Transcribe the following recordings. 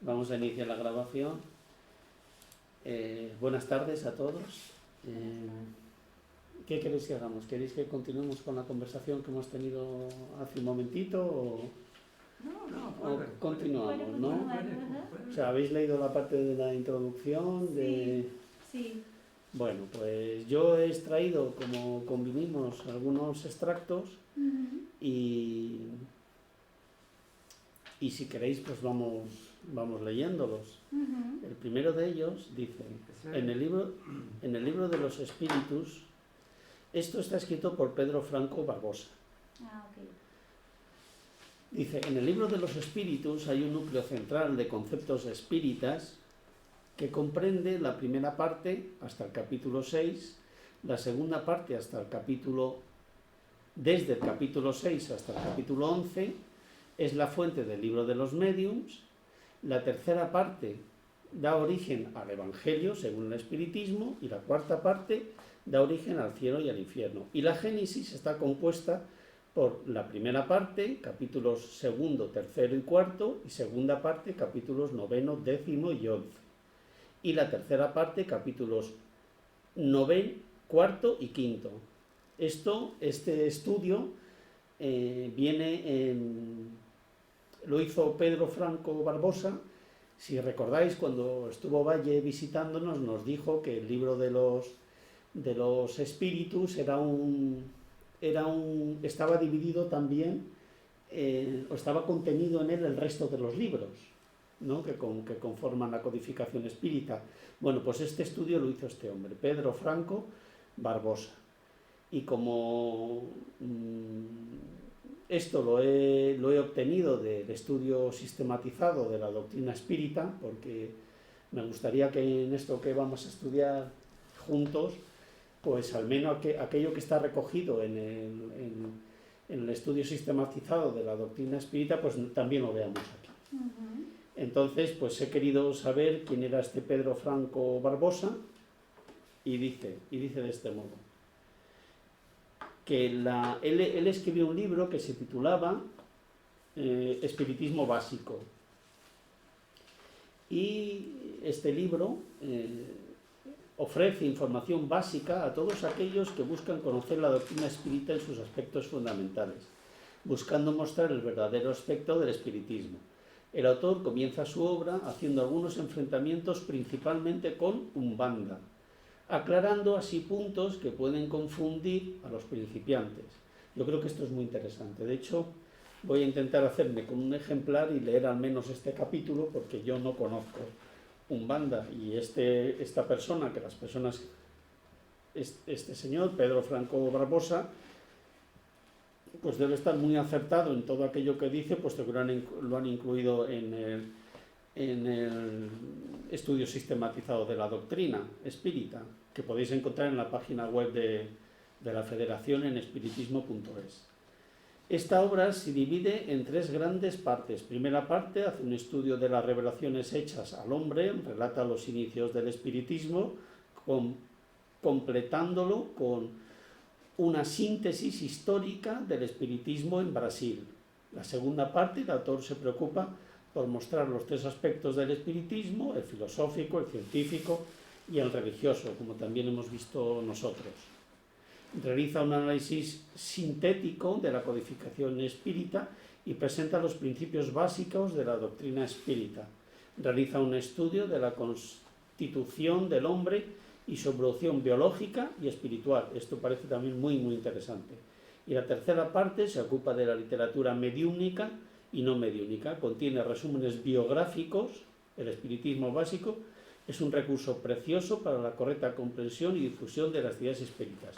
Vamos a iniciar la grabación. Buenas tardes a todos. ¿Qué queréis que hagamos? ¿Queréis que continuemos con la conversación que hemos tenido hace un momentito o continuamos, no? O sea, ¿habéis leído la parte de la introducción? Sí. Bueno, pues yo he extraído, como convinimos, algunos extractos y si queréis, pues vamos leyéndolos. El primero de ellos dice, en el libro de los espíritus, esto está escrito por Pedro Franco Barbosa. Dice, en el libro de los espíritus hay un núcleo central de conceptos espíritas que comprende la primera parte hasta el capítulo 6, la segunda parte hasta el desde el capítulo 6 hasta el capítulo 11, es la fuente del libro de los médiums. La tercera parte da origen al Evangelio según el espiritismo y la cuarta parte da origen al cielo y al infierno. Y la Génesis está compuesta por la primera parte, capítulos segundo, tercero y cuarto, y segunda parte, capítulos noveno, décimo y 11. Y la tercera parte, capítulos noveno, cuarto y quinto. Este estudio lo hizo Pedro Franco Barbosa. Si recordáis, cuando estuvo Valle visitándonos, nos dijo que el libro de los espíritus estaba dividido también, o estaba contenido en él el resto de los libros, ¿no? que conforman la codificación espírita. Bueno, pues este estudio lo hizo este hombre, Pedro Franco Barbosa. Y como esto lo he obtenido del estudio sistematizado de la doctrina espírita, porque me gustaría que en esto que vamos a estudiar juntos, pues al menos aquello que está recogido en el estudio sistematizado de la doctrina espírita, pues también lo veamos aquí. Entonces, pues he querido saber quién era este Pedro Franco Barbosa, y dice de este modo, que él escribió un libro que se titulaba Espiritismo Básico. Y este libro ofrece información básica a todos aquellos que buscan conocer la doctrina espírita en sus aspectos fundamentales, buscando mostrar el verdadero aspecto del espiritismo. El autor comienza su obra haciendo algunos enfrentamientos principalmente con Umbanda, aclarando así puntos que pueden confundir a los principiantes. Yo creo que esto es muy interesante. De hecho, voy a intentar hacerme con un ejemplar y leer al menos este capítulo, porque yo no conozco Umbanda, y esta persona, este señor, Pedro Franco Barbosa, pues debe estar muy acertado en todo aquello que dice, puesto que lo han incluido en el estudio sistematizado de la doctrina espírita, que podéis encontrar en la página web de la Federación en espiritismo.es. Esta obra se divide en tres grandes partes. Primera parte hace un estudio de las revelaciones hechas al hombre, relata los inicios del espiritismo, completándolo con una síntesis histórica del espiritismo en Brasil. La segunda parte, el autor se preocupa por mostrar los tres aspectos del espiritismo, el filosófico, el científico y el religioso, como también hemos visto nosotros. Realiza un análisis sintético de la codificación espírita y presenta los principios básicos de la doctrina espírita. Realiza un estudio de la constitución del hombre y su evolución biológica y espiritual. Esto parece también muy, muy interesante. Y la tercera parte se ocupa de la literatura mediúnica y no mediúnica. Contiene resúmenes biográficos. El espiritismo básico es un recurso precioso para la correcta comprensión y difusión de las ideas espíritas.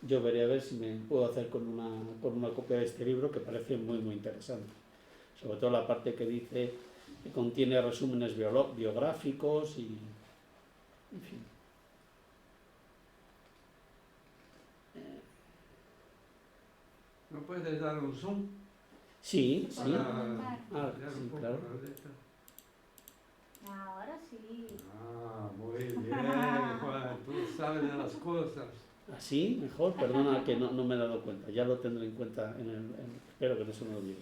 Yo veré a ver si me puedo hacer con una copia de este libro, que parece muy, muy interesante. Sobre todo la parte que dice que contiene resúmenes biográficos y, en fin. ¿No puedes dar un zoom? Sí, sí. Para Sí, un poco claro. la letra. Ahora sí. Muy bien, Juan, tú sabes de las cosas. Así, mejor, perdona que no me he dado cuenta, ya lo tendré en cuenta, espero que no se me olvide.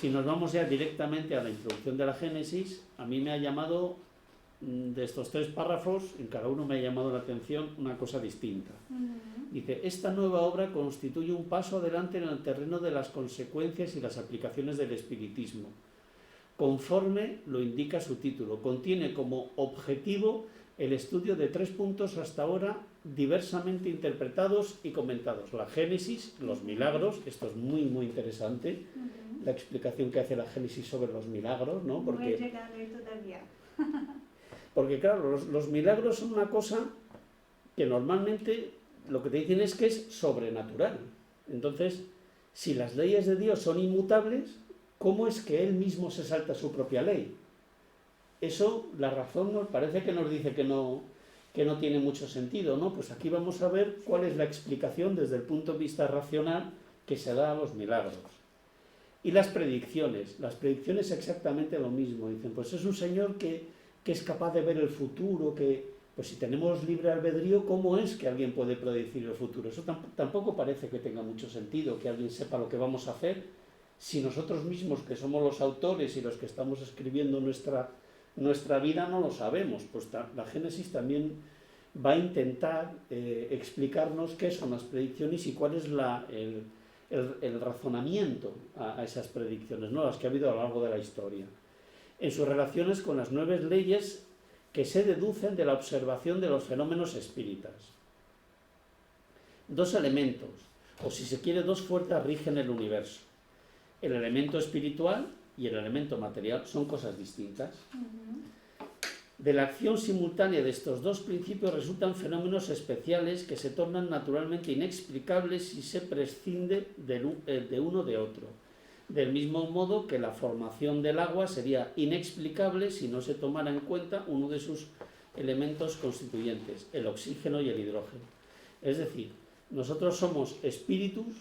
Si nos vamos ya directamente a la introducción de la Génesis, a mí me ha llamado, de estos 3 párrafos, en cada uno me ha llamado la atención una cosa distinta. Dice, esta nueva obra constituye un paso adelante en el terreno de las consecuencias y las aplicaciones del espiritismo, conforme lo indica su título. Contiene como objetivo el estudio de 3 puntos hasta ahora diversamente interpretados y comentados. La Génesis, los milagros, esto es muy muy interesante, la explicación que hace la Génesis sobre los milagros, ¿no? Porque claro, los milagros son una cosa que normalmente lo que te dicen es que es sobrenatural. Entonces, si las leyes de Dios son inmutables, ¿cómo es que Él mismo se salta su propia ley? Eso, la razón nos parece que nos dice que no tiene mucho sentido, ¿no? Pues aquí vamos a ver cuál es la explicación desde el punto de vista racional que se da a los milagros. Y las predicciones exactamente lo mismo. Dicen, pues es un señor que es capaz de ver el futuro, pues si tenemos libre albedrío, ¿cómo es que alguien puede predecir el futuro? Eso tampoco parece que tenga mucho sentido, que alguien sepa lo que vamos a hacer, si nosotros mismos, que somos los autores y los que estamos escribiendo nuestra vida, no lo sabemos. Pues la Génesis también va a intentar explicarnos qué son las predicciones y cuál es el razonamiento a esas predicciones, ¿no? Las que ha habido a lo largo de la historia, en sus relaciones con las 9 leyes que se deducen de la observación de los fenómenos espíritas. 2 elementos, o si se quiere 2 fuerzas rigen el universo. El elemento espiritual y el elemento material son cosas distintas. De la acción simultánea de estos 2 principios resultan fenómenos especiales que se tornan naturalmente inexplicables si se prescinde de uno de otro. Del mismo modo que la formación del agua sería inexplicable si no se tomara en cuenta uno de sus elementos constituyentes, el oxígeno y el hidrógeno. Es decir, nosotros somos espíritus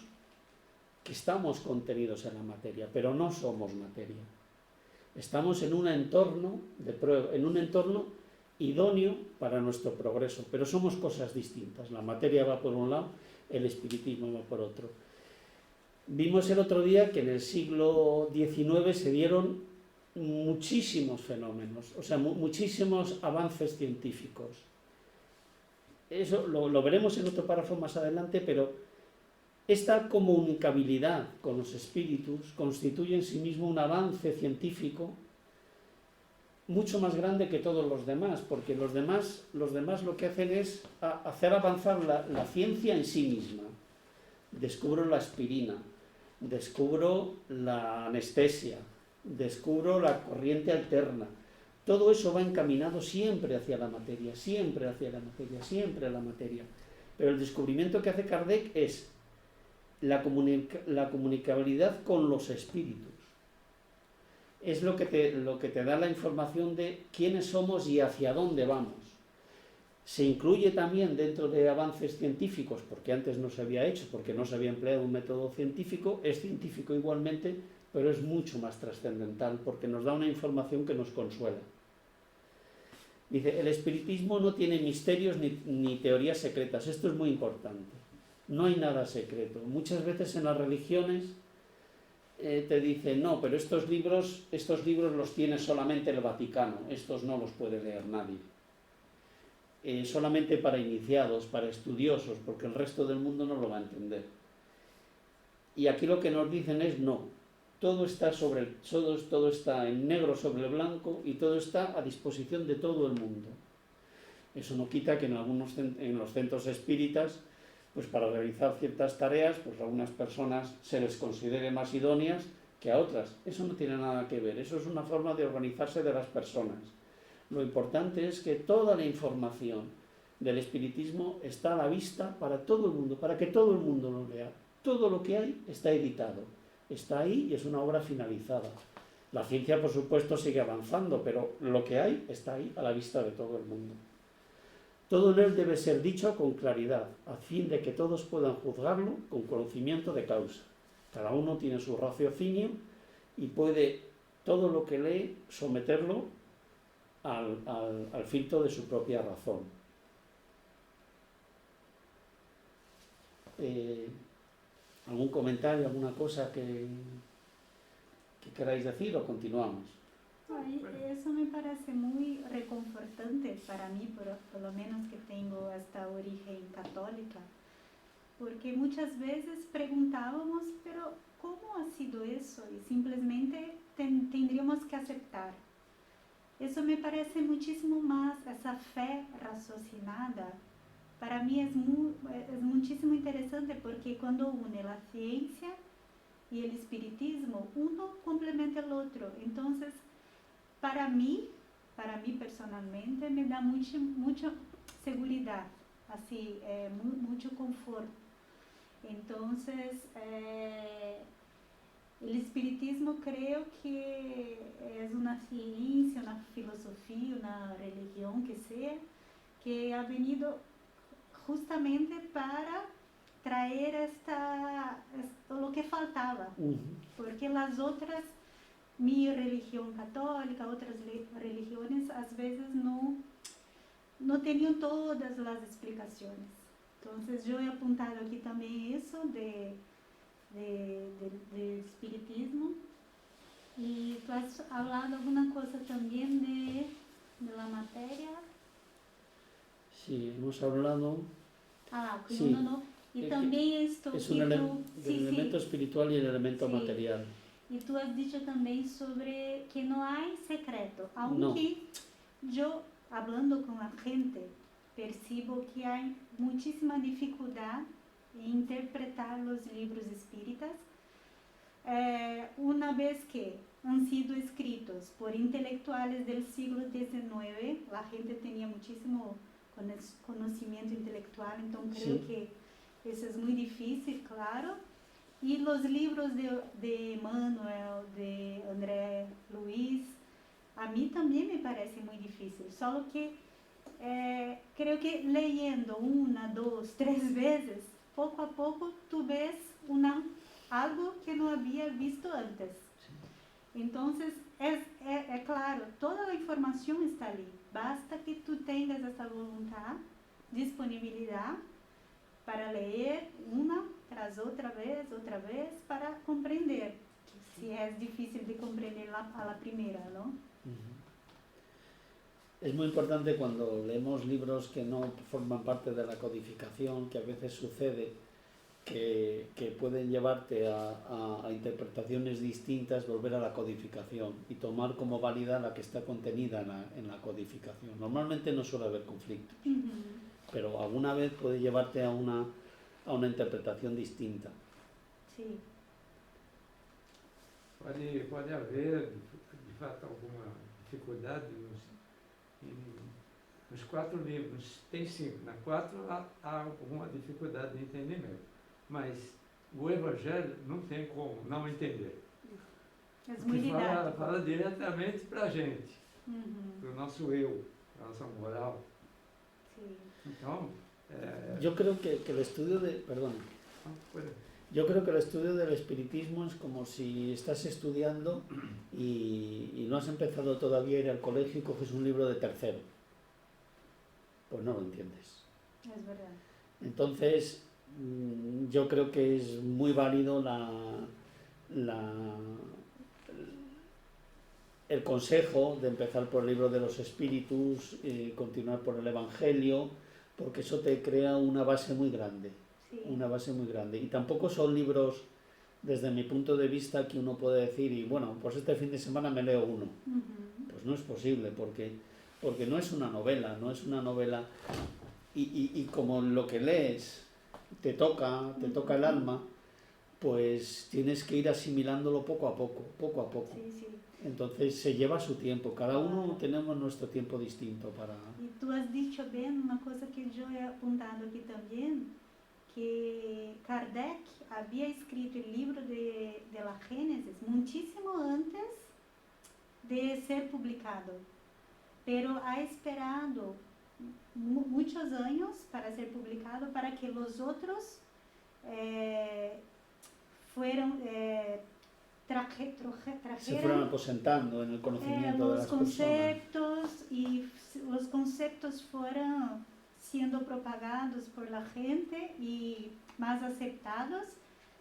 que estamos contenidos en la materia, pero no somos materia. Estamos en un entorno de prueba, en un entorno idóneo para nuestro progreso, pero somos cosas distintas. La materia va por un lado, el espiritismo va por otro. Vimos el otro día que en el siglo XIX se dieron muchísimos fenómenos, o sea, muchísimos avances científicos. Eso lo veremos en otro párrafo más adelante, pero esta comunicabilidad con los espíritus constituye en sí mismo un avance científico mucho más grande que todos los demás, porque los demás lo que hacen es hacer avanzar la ciencia en sí misma. Descubro la aspirina, descubro la anestesia, descubro la corriente alterna. Todo eso va encaminado siempre hacia la materia, siempre hacia la materia, siempre a la materia. Pero el descubrimiento que hace Kardec es la comunicabilidad con los espíritus. Es lo que te da la información de quiénes somos y hacia dónde vamos. Se incluye también dentro de avances científicos, porque antes no se había hecho, porque no se había empleado un método científico, es científico igualmente, pero es mucho más trascendental, porque nos da una información que nos consuela. Dice, el espiritismo no tiene misterios ni teorías secretas. Esto es muy importante. No hay nada secreto. Muchas veces en las religiones te dicen, no, pero estos libros los tiene solamente el Vaticano, estos no los puede leer nadie. Solamente para iniciados, para estudiosos, porque el resto del mundo no lo va a entender. Y aquí lo que nos dicen es no, todo está en negro sobre blanco y todo está a disposición de todo el mundo. Eso no quita que en los centros espíritas, pues para realizar ciertas tareas, pues a algunas personas se les considere más idóneas que a otras. Eso no tiene nada que ver, eso es una forma de organizarse de las personas. Lo importante es que toda la información del espiritismo está a la vista para todo el mundo, para que todo el mundo lo lea. Todo lo que hay está editado, está ahí y es una obra finalizada. La ciencia, por supuesto, sigue avanzando, pero lo que hay está ahí a la vista de todo el mundo. Todo en él debe ser dicho con claridad, a fin de que todos puedan juzgarlo con conocimiento de causa. Cada uno tiene su raciocinio y puede todo lo que lee someterlo al filtro de su propia razón. ¿Algún comentario, alguna cosa que ¿Qué queráis decir o continuamos? Ay, eso me parece muy reconfortante para mí, por lo menos que tengo esta origen católica, porque muchas veces preguntábamos, pero ¿cómo ha sido eso? Y simplemente tendríamos que aceptar. Eso me parece muchísimo más, esa fe raciocinada. Para mí es muchísimo interesante porque cuando une la ciencia y el espiritismo, uno complementa el otro. Entonces, para mí personalmente, me da mucha seguridad, así, mucho confort. Entonces, el espiritismo creo que es una ciencia, una filosofía, una religión que sea, que ha venido justamente para traer esto lo que faltaba, porque las otras, mi religión católica, otras religiones, a veces no tenían todas las explicaciones. Entonces yo he apuntado aquí también eso del espiritismo. Y tú has hablado alguna cosa también de la materia. Sí, hemos hablado... Que sí, uno no. Y también esto es que un tú, el elemento espiritual y el elemento sí, material. y tú has dicho también sobre que no hay secreto, aunque yo, hablando con la gente, percibo que hay muchísima dificultad en interpretar los libros espíritas, una vez que han sido escritos por intelectuales del siglo XIX. La gente tenía muchísimo conocimiento intelectual, entonces creo que eso es muy difícil, claro. Y los libros de Manuel, de André Luiz, a mí también me parece muy difícil, solo que creo que leyendo 1, 2, 3 veces, poco a poco tú ves algo que no había visto antes. Entonces, es claro, toda la información está ali. Basta que tú tengas esa voluntad, disponibilidad para leer una tras otra vez, para comprender. Si es difícil de comprender a la primera, ¿no? Es muy importante cuando leemos libros que no forman parte de la codificación, que a veces sucede que pueden llevarte a interpretaciones distintas, volver a la codificación y tomar como válida la que está contenida en la codificación. Normalmente no suele haber conflictos, pero alguna vez puede llevarte a una interpretación distinta. Sí. Pode haver, de fato, alguma dificuldade nos 4 livros. Tem 5, na 4 há alguma dificuldade de entendimento, mas o Evangelho não tem como não entender. Porque fala diretamente para a gente, para o nosso eu, para a nossa moral. Sí. Então, yo creo que el estudio del espiritismo es como si estás estudiando y no has empezado todavía a ir al colegio y coges un libro de tercero. Pues no lo entiendes. Es verdad. Entonces, yo creo que es muy válido el consejo de empezar por el libro de los espíritus, continuar por el Evangelio, porque eso te crea una base muy grande. Sí. Una base muy grande. Y tampoco son libros, desde mi punto de vista, que uno puede decir, y bueno, pues este fin de semana me leo uno. Pues no es posible, porque no es una novela, y como lo que lees te toca el alma, pues tienes que ir asimilándolo poco a poco. Sí, sí. Entonces se lleva su tiempo, cada uno tenemos nuestro tiempo distinto para... Y tú has dicho bien una cosa que yo he apuntado aquí también, que Kardec había escrito el libro de la Génesis muchísimo antes de ser publicado, pero ha esperado muchos años para ser publicado, para que los otros se fueron aposentando en el conocimiento de las conceptos, y los conceptos fueron siendo propagados por la gente y más aceptados,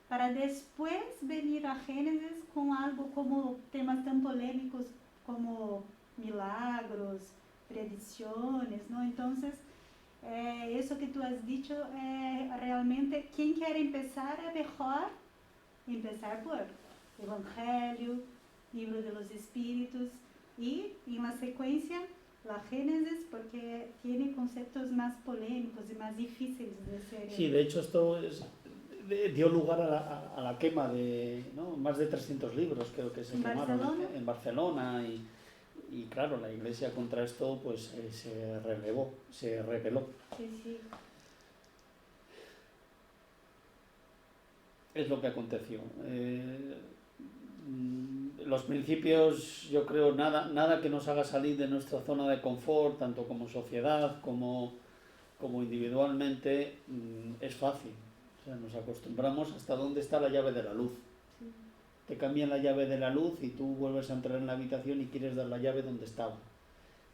para después venir a Génesis con algo como temas tan polémicos como milagros, predicciones, ¿no? Entonces, eso que tú has dicho, realmente, quien quiere empezar, es mejor empezar por Evangelio, Libro de los Espíritus y en la secuencia la Génesis, porque tiene conceptos más polémicos y más difíciles de ser. Sí, de hecho esto dio lugar a la quema de, ¿no?, más de 300 libros, creo que se quemaron en Barcelona y claro, la Iglesia contra esto pues se rebeló. Sí, sí. Es lo que aconteció. Los principios, yo creo, nada que nos haga salir de nuestra zona de confort, tanto como sociedad como individualmente, es fácil. O sea, nos acostumbramos hasta dónde está la llave de la luz. Sí. Te cambian la llave de la luz y tú vuelves a entrar en la habitación y quieres dar la llave donde estaba.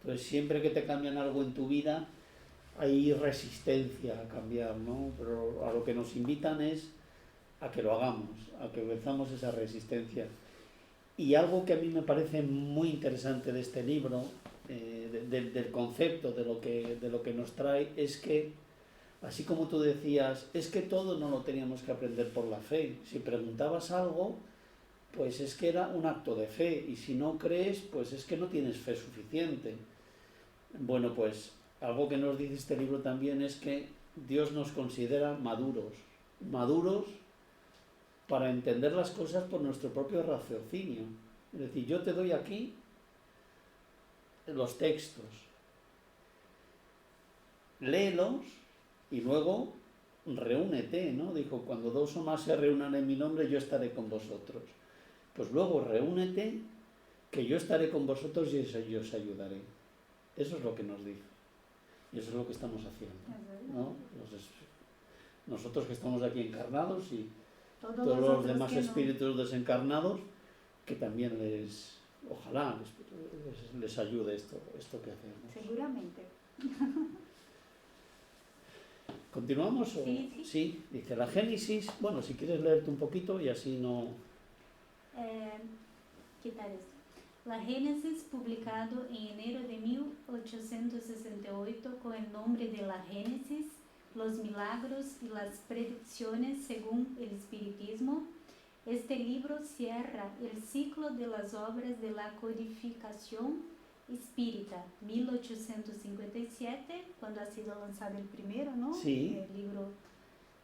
Entonces, siempre que te cambian algo en tu vida, hay resistencia a cambiar, ¿no? Pero a lo que nos invitan es a que lo hagamos, a que venzamos esa resistencia. Y algo que a mí me parece muy interesante de este libro, del concepto, de lo que nos trae, es que, así como tú decías, es que todo no lo teníamos que aprender por la fe. Si preguntabas algo, pues es que era un acto de fe, y si no crees, pues es que no tienes fe suficiente. Bueno, pues algo que nos dice este libro también es que Dios nos considera maduros para entender las cosas por nuestro propio raciocinio. Es decir, yo te doy aquí los textos, léelos y luego reúnete, ¿no? Dijo, cuando 2 o más se reúnan en mi nombre, yo estaré con vosotros. Pues luego reúnete, que yo estaré con vosotros y yo os ayudaré. Eso es lo que nos dice. Y eso es lo que estamos haciendo, ¿no? Nosotros que estamos aquí encarnados y todos los demás espíritus desencarnados, que también ojalá les ayude esto que hacemos. Seguramente. ¿Continuamos? Sí. Dice la Génesis. Bueno, si quieres leerte un poquito y así no... quitar esto. La Génesis, publicado en enero de 1868 con el nombre de La Génesis, los milagros y las predicciones según el espiritismo. Este libro cierra el ciclo de las obras de la codificación espírita, 1857, cuando ha sido lanzado el primero, ¿no? Sí. El libro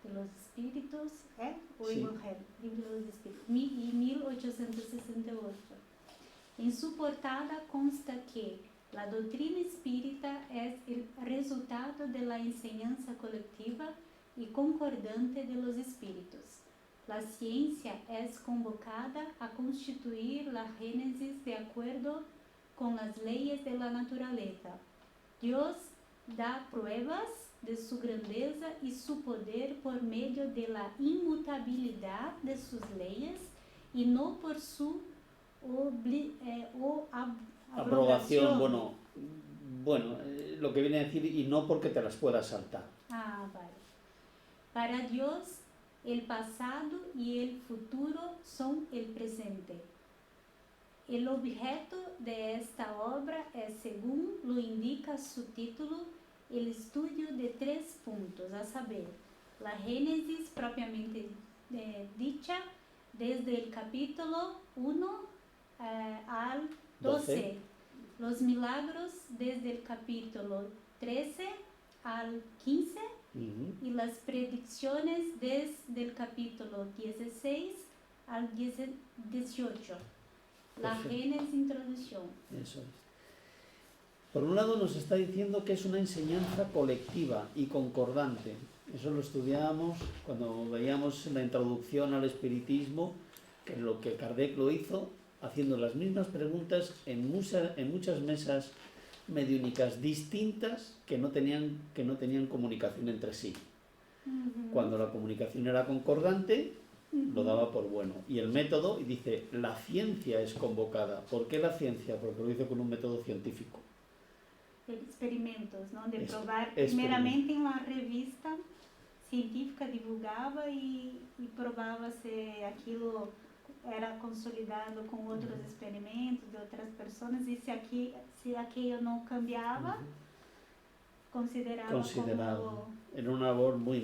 de los espíritus, o sí. Evangelio, libro de los espíritus, y 1868. En su portada consta que la doctrina espírita es el resultado de la enseñanza colectiva y concordante de los espíritus. La ciencia es convocada a constituir la génesis de acuerdo con las leyes de la naturaleza. Dios da pruebas de su grandeza y su poder por medio de la inmutabilidad de sus leyes y no por su abrogación. Bueno, lo que viene a decir, y no porque te las puedas saltar. Vale. Para Dios, el pasado y el futuro son el presente. El objeto de esta obra es, según lo indica su título, el estudio de 3 puntos, a saber, la Génesis propiamente dicha, desde el capítulo 1 al 12, los milagros desde el capítulo 13 al 15, y las predicciones desde el capítulo 16 al 18. La Génesis introducción. Eso es. Por un lado nos está diciendo que es una enseñanza colectiva y concordante. Eso lo estudiábamos cuando veíamos la introducción al espiritismo, que lo que Kardec lo hizo haciendo las mismas preguntas en muchas mesas mediúnicas distintas que no tenían comunicación entre sí. Cuando la comunicación era concordante, lo daba por bueno. Y el método, y dice, la ciencia es convocada. ¿Por qué la ciencia? Porque lo hizo con un método científico. Experimentos, ¿no? De probar primeramente en la revista científica divulgava e provava se aquilo era consolidado com outros experimentos de outras pessoas e se aquilo não cambiava, consideraba. Como... Era una labor muy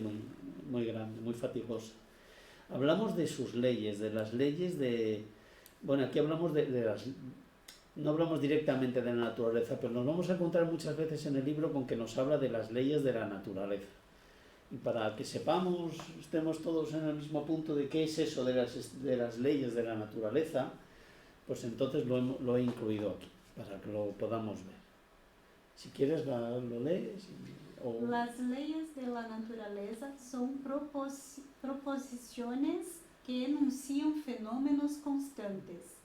grande, muy fatigosa. Hablamos de sus leyes, de las leyes de... Bueno, aquí hablamos de las... No hablamos directamente de la naturaleza, pero nos vamos a encontrar muchas veces en el libro con que nos habla de las leyes de la naturaleza. Y para que sepamos, estemos todos en el mismo punto de qué es eso de las leyes de la naturaleza, pues entonces lo he incluido aquí, para que lo podamos ver. Si quieres, lo lees. Las leyes de la naturaleza son proposiciones que enuncian fenómenos constantes.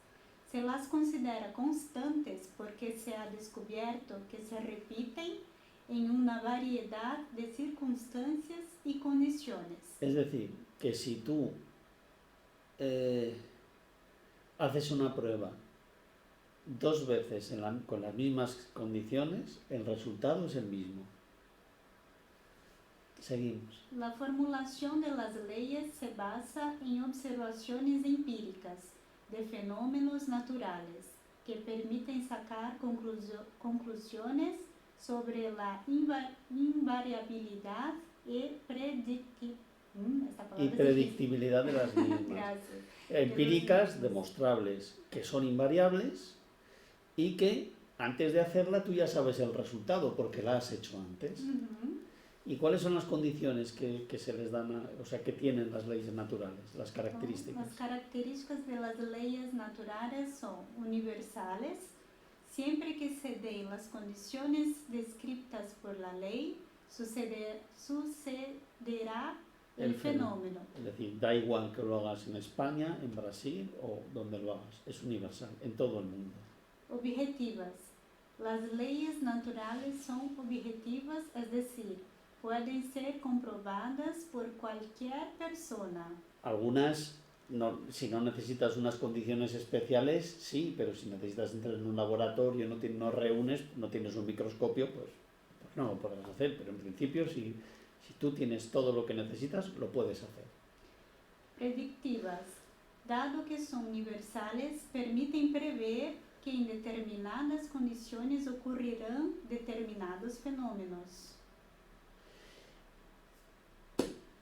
Se las considera constantes porque se ha descubierto que se repiten en una variedad de circunstancias y condiciones. Es decir, que si tú haces una prueba 2 veces con las mismas condiciones, el resultado es el mismo. Seguimos. La formulación de las leyes se basa en observaciones empíricas de fenómenos naturales que permiten sacar conclusiones sobre la invariabilidad y predictibilidad de las mismas. Empíricas, demostrables, que son invariables y que antes de hacerla tú ya sabes el resultado porque la has hecho antes. ¿Y cuáles son las condiciones que se les dan, que tienen las leyes naturales, las características? Las características de las leyes naturales son universales. Siempre que se den las condiciones descritas por la ley, sucederá el fenómeno. Es decir, da igual que lo hagas en España, en Brasil o donde lo hagas, es universal, en todo el mundo. Objetivas. Las leyes naturales son objetivas, es decir, pueden ser comprobadas por cualquier persona. Algunas, si no necesitas unas condiciones especiales, sí, pero si necesitas entrar en un laboratorio, no reúnes, no tienes un microscopio, pues no lo podrás hacer, pero en principio si tú tienes todo lo que necesitas, lo puedes hacer. Predictivas. Dado que son universales, permiten prever que en determinadas condiciones ocurrirán determinados fenómenos.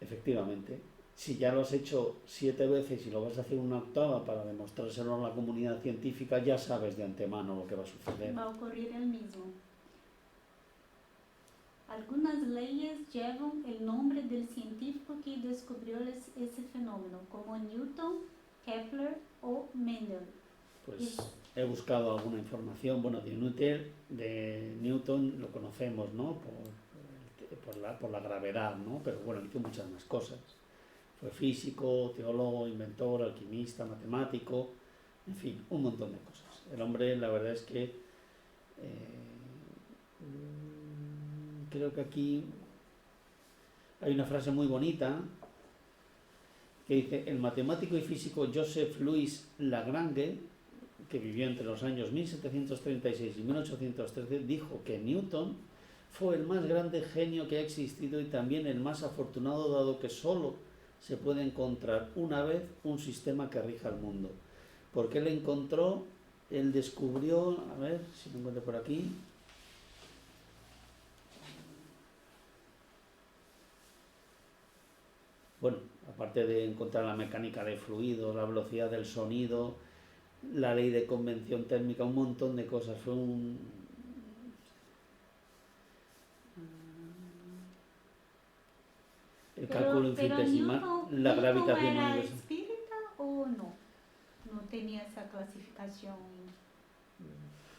Efectivamente, si ya lo has hecho 7 veces y lo vas a hacer una 8ª para demostrárselo a la comunidad científica, ya sabes de antemano lo que va a suceder. Va a ocurrir el mismo. Algunas leyes llevan el nombre del científico que descubrió ese fenómeno, como Newton, Kepler o Mendel. Pues he buscado alguna información, de Newton lo conocemos, ¿no? Por la gravedad, ¿no? Pero bueno, hizo muchas más cosas. Fue físico, teólogo, inventor, alquimista, matemático, en fin, un montón de cosas. El hombre, la verdad es que creo que aquí hay una frase muy bonita que dice: el matemático y físico Joseph Louis Lagrange, que vivió entre los años 1736 y 1813, dijo que Newton fue el más grande genio que ha existido y también el más afortunado, dado que solo se puede encontrar una vez un sistema que rija el mundo. Porque él descubrió, a ver si lo encuentro por aquí. Bueno, aparte de encontrar la mecánica de fluidos, la velocidad del sonido, la ley de convención térmica, un montón de cosas. Fue el cálculo infinitesimal, la gravitación universal. universal. ¿Espírita o no? No tenía esa clasificación.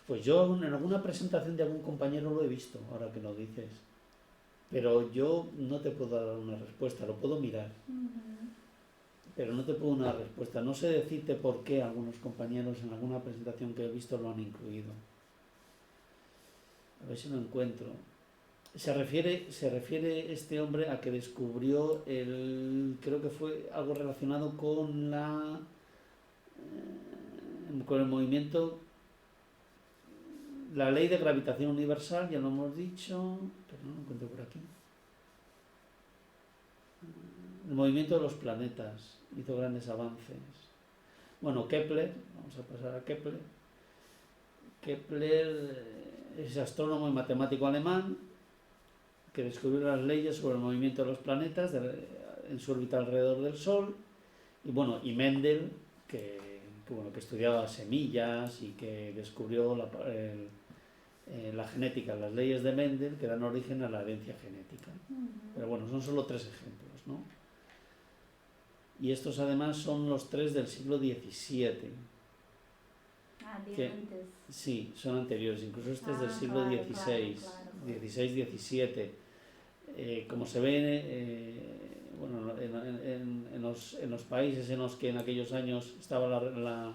Pues yo en alguna presentación de algún compañero lo he visto, ahora que lo dices. Pero yo no te puedo dar una respuesta, lo puedo mirar. Pero no te puedo dar una respuesta. No sé decirte por qué algunos compañeros en alguna presentación que he visto lo han incluido. A ver si lo encuentro. Se refiere este hombre a que descubrió creo que fue algo relacionado con el movimiento, la ley de gravitación universal, ya lo hemos dicho, pero no lo encuentro por aquí. El movimiento de los planetas hizo grandes avances. Bueno, Kepler, vamos a pasar a Kepler. Kepler es astrónomo y matemático alemán que descubrió las leyes sobre el movimiento de los planetas en su órbita alrededor del Sol. Y bueno, y Mendel, que estudiaba semillas y que descubrió la genética, las leyes de Mendel que dan origen a la herencia genética. Pero bueno, son solo 3 ejemplos, ¿no? Y estos además son los 3 del siglo XVII. Antes. Sí, son anteriores, incluso este es del siglo XVI, XVI-XVII. Como se ve, bueno, en los países en los que en aquellos años estaba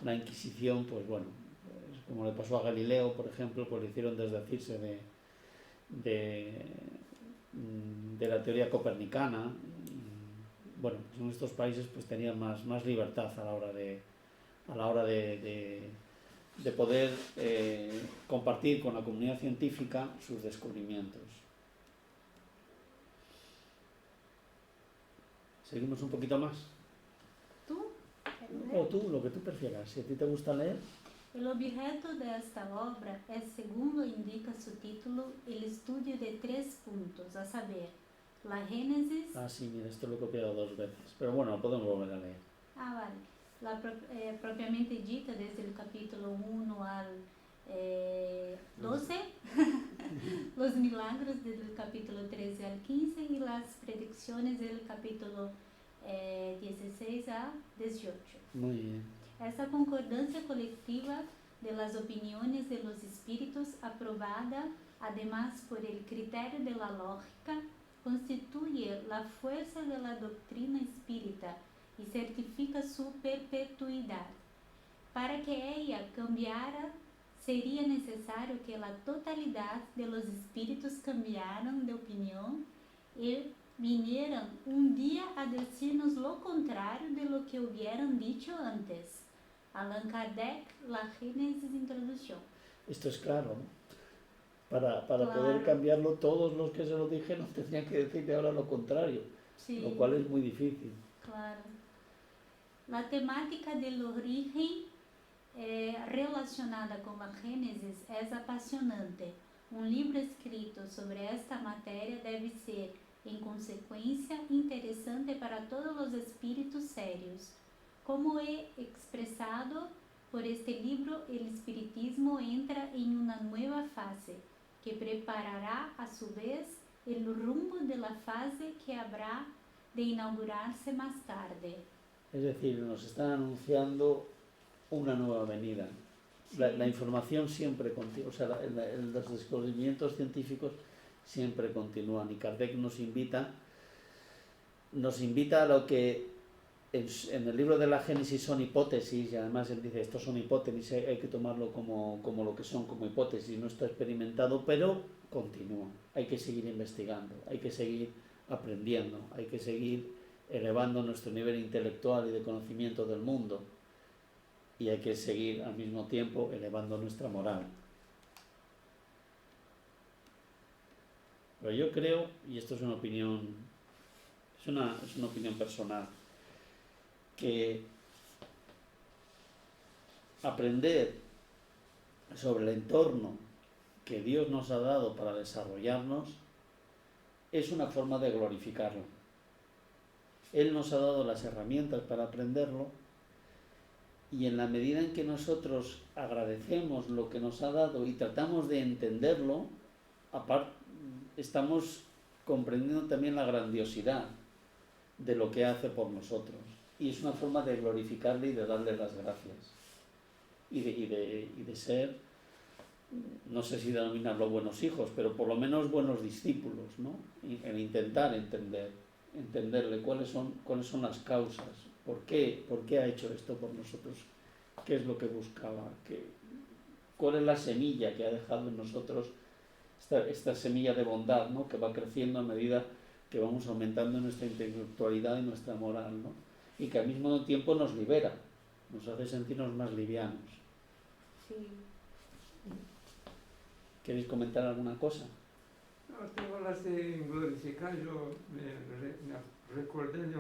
la Inquisición, pues bueno, pues como le pasó a Galileo, por ejemplo, pues le hicieron desdecirse de la teoría copernicana. Y, bueno, pues en estos países pues tenían más libertad a la hora de poder compartir con la comunidad científica sus descubrimientos. ¿Seguimos un poquito más? ¿Tú? O tú, lo que tú prefieras. Si a ti te gusta leer. El objeto de esta obra es, según lo indica su título, el estudio de 3 puntos, a saber, la Génesis... Ah, sí, mira, esto lo he copiado 2 veces. Pero bueno, lo podemos volver a leer. Vale. La propiamente dita, desde el capítulo 1 al 12, los milagros del capítulo 13 al 15 y las predicciones del capítulo 16 a 18. Muy bien. Esta concordancia colectiva de las opiniones de los espíritus, aprobada además por el criterio de la lógica, constituye la fuerza de la doctrina espírita y certifica su perpetuidad. Para que ella cambiara, sería necesario que la totalidad de los espíritus cambiaran de opinión y vinieran un día a decirnos lo contrario de lo que hubieran dicho antes. Allan Kardec, La Génesis, Introducción. Esto es claro, ¿no? Para Claro. poder cambiarlo, todos los que se lo dijeron tendrían que decirle ahora lo contrario, Sí, lo cual es muy difícil. claro. La temática del origen relacionada con la Génesis es apasionante. Un libro escrito sobre esta materia debe ser, en consecuencia, interesante para todos los espíritus serios. Como he expresado por este libro, el espiritismo entra en una nueva fase, que preparará a su vez el rumbo de la fase que habrá de inaugurarse más tarde. Es decir, nos están anunciando una nueva venida. Sí. La información siempre continúa, o sea, los descubrimientos científicos siempre continúan, y Kardec nos invita a lo que en el libro de la Génesis son hipótesis, y además él dice, estos son hipótesis, hay que tomarlo como lo que son, como hipótesis, no está experimentado, pero continúa. Hay que seguir investigando, hay que seguir aprendiendo, hay que seguir elevando nuestro nivel intelectual y de conocimiento del mundo, y hay que seguir al mismo tiempo elevando nuestra moral. Pero yo creo, y esto es una opinión, es una opinión personal, que aprender sobre el entorno que Dios nos ha dado para desarrollarnos es una forma de glorificarlo. Él nos ha dado las herramientas para aprenderlo, y en la medida en que nosotros agradecemos lo que nos ha dado y tratamos de entenderlo, estamos comprendiendo también la grandiosidad de lo que hace por nosotros. Y es una forma de glorificarle y de darle las gracias. Y de ser, no sé si denominarlo buenos hijos, pero por lo menos buenos discípulos, ¿no? En intentar entenderle cuáles son las causas, por qué ha hecho esto por nosotros, qué es lo que buscaba, cuál es la semilla que ha dejado en nosotros, esta semilla de bondad, ¿no? Que va creciendo a medida que vamos aumentando nuestra intelectualidad y nuestra moral, ¿no? Y que al mismo tiempo nos libera, nos hace sentirnos más livianos. Sí. ¿Queréis comentar alguna cosa? No, tú hablaste en glorificar, yo me recordando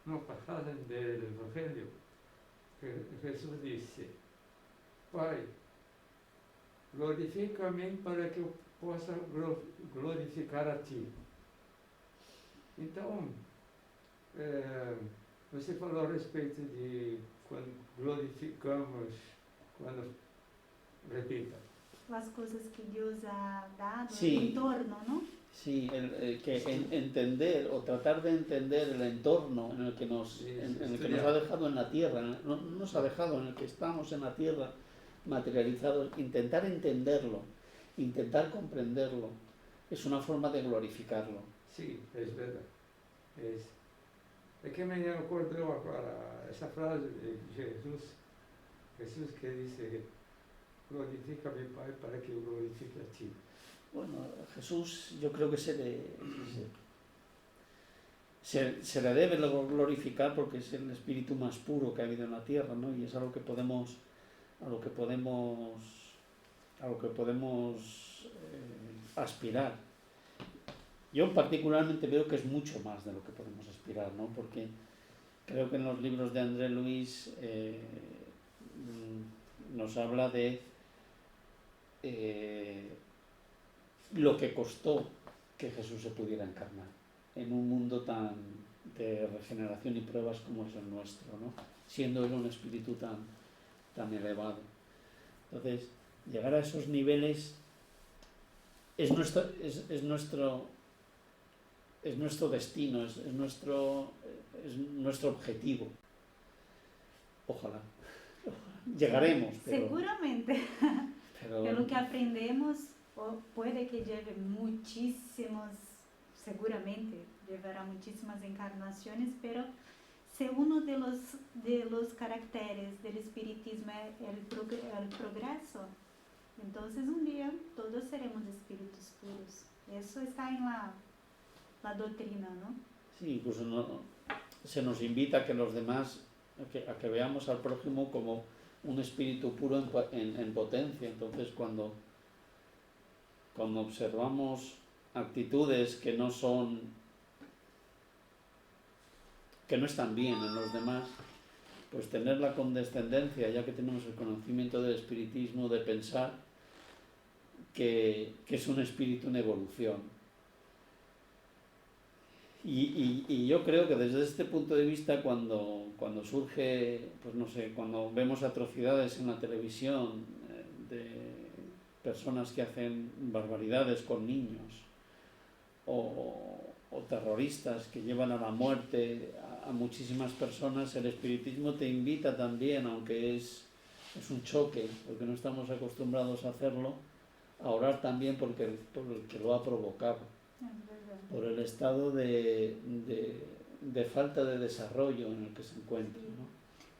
uma passagem do Evangelho, que Jesus disse: Pai, glorifica a mim para que eu possa glorificar a ti. Então, você falou a respeito de quando glorificamos, repita. As coisas que Deus ha dado, Sí. el entorno, ¿no? Sí, entender o tratar de entender el entorno en el que nos ha dejado en la tierra, no nos ha dejado, en el que estamos en la tierra materializados, intentar entenderlo, intentar comprenderlo, es una forma de glorificarlo. Sí, es verdad. Es que me acordó ahora esa frase de Jesús que dice: glorifica a mi Pai para que yo glorifique a ti. Bueno, Jesús yo creo que se le debe glorificar porque es el espíritu más puro que ha habido en la tierra, ¿no? Y es a lo que podemos aspirar. Yo particularmente veo que es mucho más de lo que podemos aspirar, ¿no? Porque creo que en los libros de André Luis nos habla de lo que costó que Jesús se pudiera encarnar en un mundo tan de regeneración y pruebas como es el nuestro, ¿no? Siendo él un espíritu tan elevado. Entonces, llegar a esos niveles es nuestro destino, es nuestro objetivo. Ojalá. Llegaremos. Seguramente. Pero lo que aprendemos puede que lleve muchísimos, seguramente llevará muchísimas encarnaciones, pero si uno de los caracteres del espiritismo es el progreso, entonces un día todos seremos espíritus puros. Eso está en la doctrina, ¿no? Sí, incluso se nos invita a que los demás, a que veamos al prójimo como un espíritu puro en potencia. Entonces cuando observamos actitudes que no están bien en los demás, pues tener la condescendencia, ya que tenemos el conocimiento del espiritismo, de pensar que es un espíritu en evolución. Y yo creo que desde este punto de vista, cuando surge, pues no sé, cuando vemos atrocidades en la televisión de personas que hacen barbaridades con niños o terroristas que llevan a la muerte a muchísimas personas, el espiritismo te invita también, aunque es un choque, porque no estamos acostumbrados a hacerlo, a orar también por el que lo ha provocado, por el estado de falta de desarrollo en el que se encuentra, ¿no?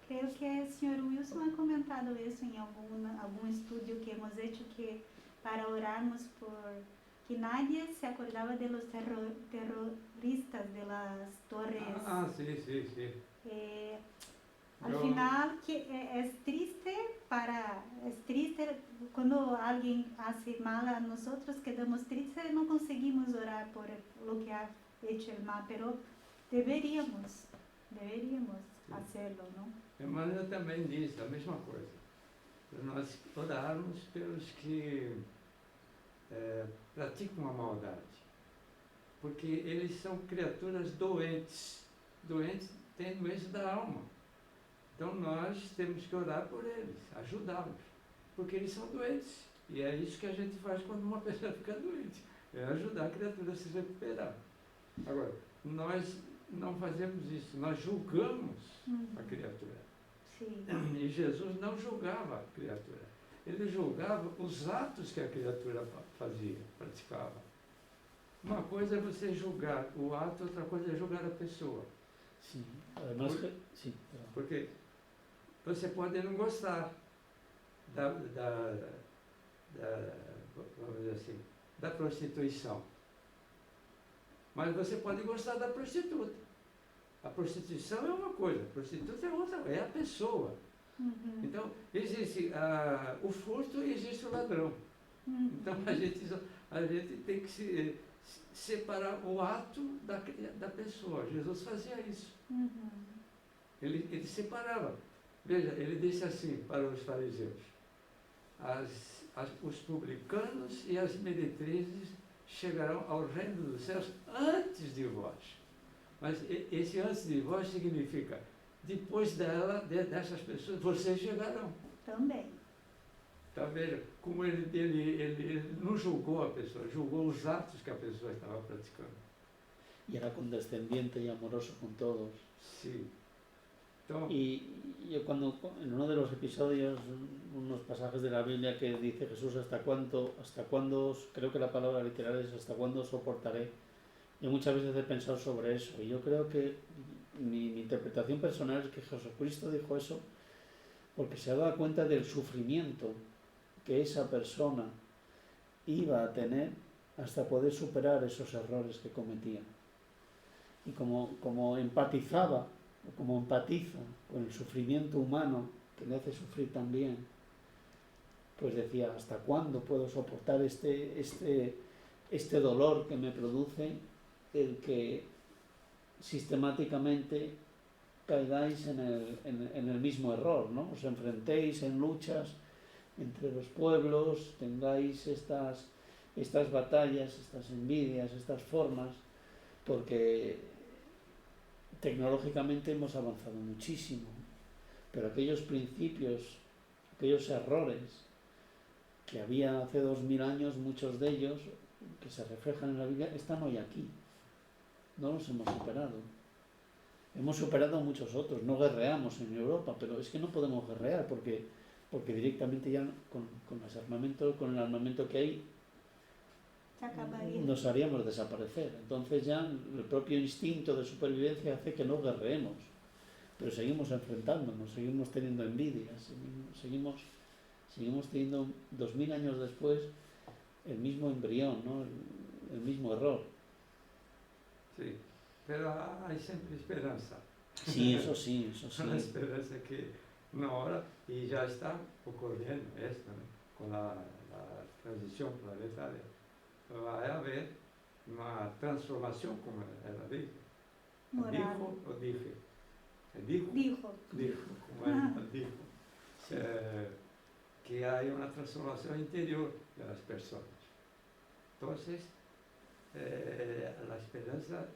Creo que el señor Wilson ha comentado eso en algún estudio que hemos hecho, que para orarnos que nadie se acordaba de los terroristas de las torres. Sí. Al final que es triste cuando alguien hace mal a nosotros, quedamos tristes y no conseguimos orar por lo que ha hecho el mal, pero deberíamos hacerlo, ¿no? Emmanuel também diz a mesma coisa, para nós orarmos pelos que praticam a maldade, porque eles são criaturas doentes, têm doença da alma. Então nós temos que orar por eles, ajudá-los, porque eles são doentes. E é isso que a gente faz quando uma pessoa fica doente, é ajudar a criatura a se recuperar. Agora, nós não fazemos isso, nós julgamos a criatura. Sim. E Jesus não julgava a criatura, ele julgava os atos que a criatura fazia, praticava. Uma coisa é você julgar o ato, outra coisa é julgar a pessoa. Sim, además porque você pode não gostar vamos dizer assim, da prostituição, mas você pode gostar da prostituta. A prostituição é uma coisa, a prostituta é outra, é a pessoa. Uhum. Então, existe o furto e existe o ladrão. Uhum. Então, a gente tem que separar o ato da pessoa. Jesus fazia isso. Ele separava. Veja, ele disse assim para os fariseus: os publicanos e as meretrizes chegarão ao reino dos céus antes de vós. Mas esse antes de vós significa, depois dessas pessoas, vocês chegarão. Também. Então veja, como ele não julgou a pessoa, julgou os atos que a pessoa estava praticando. Y era condescendiente y amoroso con todos. Sí. Entonces, y yo cuando, en uno de los episodios, unos pasajes de la Biblia que dice Jesús, hasta cuándo, creo que la palabra literal es hasta cuándo soportaré. Yo muchas veces he pensado sobre eso, y yo creo que mi interpretación personal es que Jesucristo dijo eso porque se daba cuenta del sufrimiento que esa persona iba a tener hasta poder superar esos errores que cometía. Y como empatizaba, o como empatiza con el sufrimiento humano que le hace sufrir también, pues decía, ¿hasta cuándo puedo soportar este dolor que me produce el que sistemáticamente caigáis en el mismo error, ¿no? Os enfrentéis en luchas entre los pueblos, tengáis estas batallas, estas envidias, estas formas, porque tecnológicamente hemos avanzado muchísimo, pero aquellos principios, aquellos errores que había hace 2000 años, muchos de ellos que se reflejan en la Biblia, están hoy aquí. No los hemos superado. Hemos superado a muchos otros. No guerreamos en Europa, pero es que no podemos guerrear porque directamente ya con el armamento que hay, nos haríamos desaparecer. Entonces ya el propio instinto de supervivencia hace que no guerreemos, pero seguimos enfrentándonos, seguimos teniendo envidias, seguimos teniendo 2000 años después el mismo embrión, ¿no? el mismo error. Sí, pero hay siempre esperanza. Sí, eso sí, eso sí. Una esperanza que una hora, y ya está ocurriendo esto, ¿no? Con la transición planetaria. Va a haber una transformación, como ella dijo. Moral. ¿Dijo o dije? Dijo, como ella dijo. Que hay una transformación interior de las personas. Entonces, la esperanza,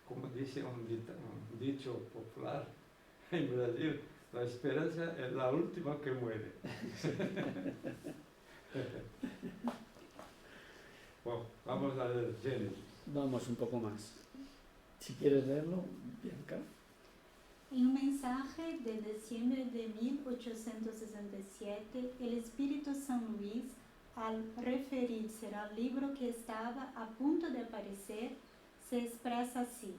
como dice un dicho popular en Brasil, la esperanza es la última que muere. Bueno, vamos a leer Génesis. Vamos un poco más. Si quieres leerlo, Bianca. En un mensaje de diciembre de 1867, el Espíritu San Luis, al referirse al libro que estaba a punto de aparecer, se expresa así: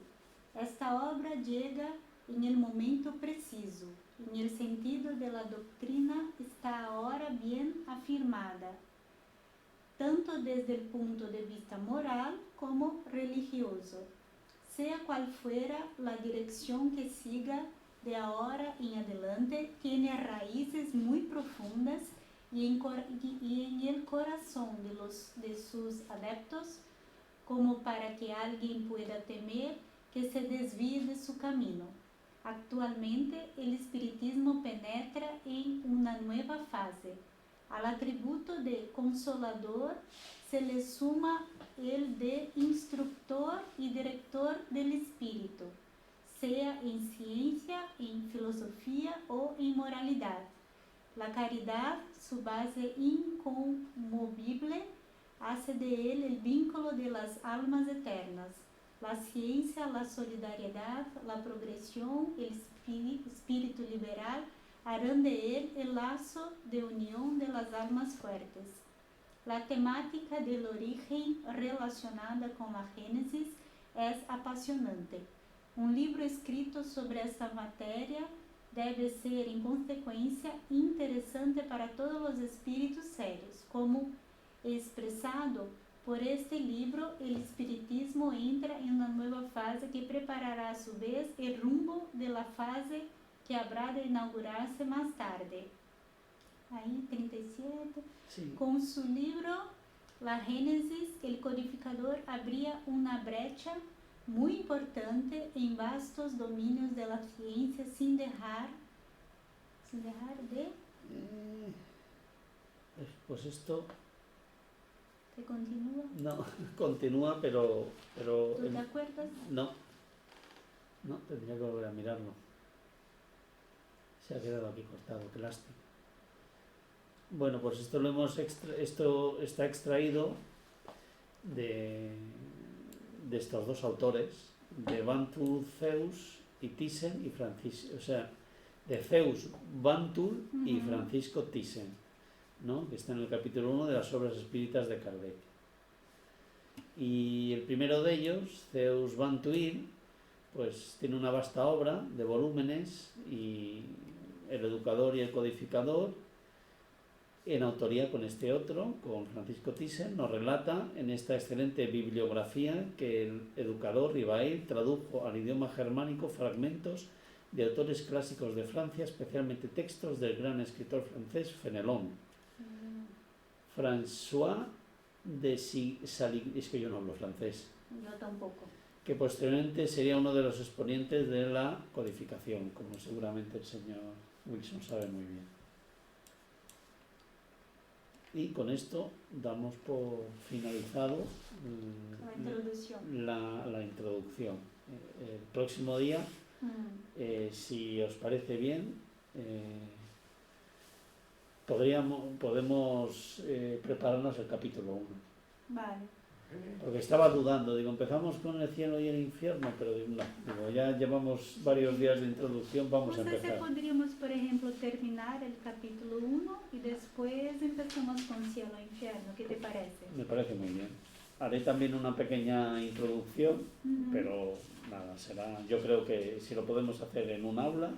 esta obra llega en el momento preciso, en el sentido de la doctrina está ahora bien afirmada, tanto desde el punto de vista moral como religioso. Sea cual fuera la dirección que siga de ahora en adelante, tiene raíces muy profundas y en el corazón de sus adeptos, como para que alguien pueda temer que se desvíe de su camino. Actualmente, el espiritismo penetra en una nueva fase. Al atributo de consolador se le suma el de instructor y director del espíritu, sea en ciencia, en filosofía o en moralidad. La caridad, su base inconmovible, hace de él el vínculo de las almas eternas. La ciencia, la solidaridad, la progresión, el espíritu liberal harán de él el lazo de unión de las almas fuertes. La temática del origen relacionada con la Génesis es apasionante. Un libro escrito sobre esta materia debe ser, en consecuencia, interesante para todos los espíritus serios. Como expresado por este libro, el espiritismo entra en una nueva fase que preparará a su vez el rumbo de la fase que habrá de inaugurarse más tarde. Ahí, 37. Sí. Con su libro la Génesis, el codificador abría una brecha muy importante en vastos dominios de la ciencia sin dejar de... Pues esto ¿Te continúa? no continúa, pero ¿Tú te acuerdas? no, tendría que volver a mirarlo. Se ha quedado aquí cortado, qué lástima. Bueno, pues esto está extraído de estos dos autores, de Bantul Zeus y Thyssen y Francisco, o sea, de Zeus Bantul y Francisco Thyssen, ¿no? Que está en el capítulo 1 de las obras espíritas de Kardec. Y el primero de ellos, Zeus Bantul, pues tiene una vasta obra de volúmenes, y el educador y el codificador, en autoría con este otro, con Francisco Thyssen, nos relata en esta excelente bibliografía que el educador Rivail tradujo al idioma germánico fragmentos de autores clásicos de Francia, especialmente textos del gran escritor francés Fenelon. François de Saligue, es que yo no hablo francés. Yo tampoco. Que posteriormente sería uno de los exponentes de la codificación, como seguramente el señor Wilson sabe muy bien. Y con esto damos por finalizado la introducción. El próximo día, si os parece bien, podemos prepararnos el capítulo 1. Vale. Porque estaba dudando, digo, empezamos con el cielo y el infierno, pero no, digo, ya llevamos varios días de introducción, vamos a empezar. Podríamos, por ejemplo, terminar el capítulo 1 y después empezamos con cielo e infierno. ¿Qué te parece? Me parece muy bien. Haré también una pequeña introducción, pero nada, será, yo creo que si lo podemos hacer en un aula,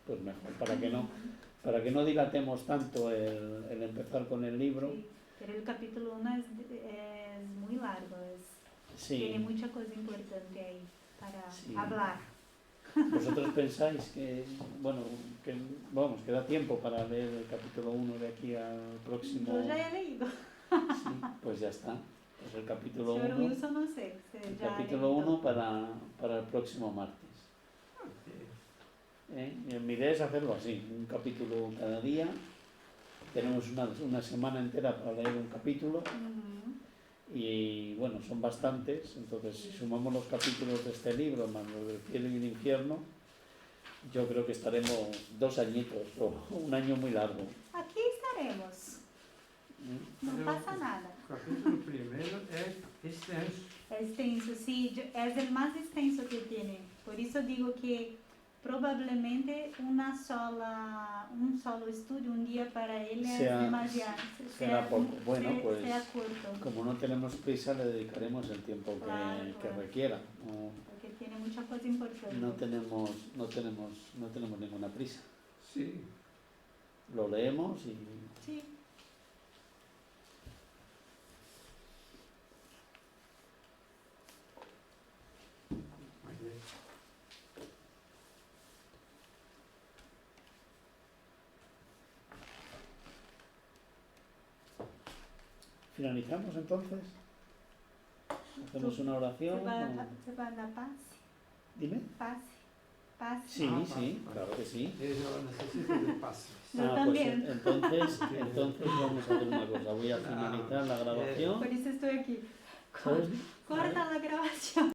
pues mejor, para que no dilatemos tanto el empezar con el libro. Sí, pero el capítulo 1 es muy largo, tiene mucha cosa importante ahí para hablar. ¿Vosotros pensáis que da tiempo para leer el capítulo 1 de aquí al próximo? Yo ya he leído. Sí, pues ya está. Pues el capítulo 1. Wilson no sé. El capítulo 1 para el próximo martes. Mi idea es hacerlo así, un capítulo cada día. Tenemos una semana entera para leer un capítulo. Y bueno, son bastantes, entonces si sumamos los capítulos de este libro más los del cielo y el infierno, yo creo que estaremos 2 añitos o un año muy largo. Aquí estaremos. No pasa nada. El capítulo primero es extenso. Es extenso, sí, es el más extenso que tiene. Por eso digo que probablemente un solo estudio, un día para él es demasiado. Será poco. Bueno, pues sea corto. Como no tenemos prisa, le dedicaremos el tiempo que requiera. Porque tiene mucha cosa importante. No tenemos ninguna prisa. Sí. Lo leemos y... Sí. ¿Finalizamos entonces? ¿Hacemos una oración? ¿Se va a dar paz? Dime. Paz. Sí, paz. Claro que sí. Yo necesito de paz. Yo también. Pues, entonces vamos a hacer una cosa. Voy a finalizar la grabación. Por eso estoy aquí. ¿Sabes? Corta la grabación.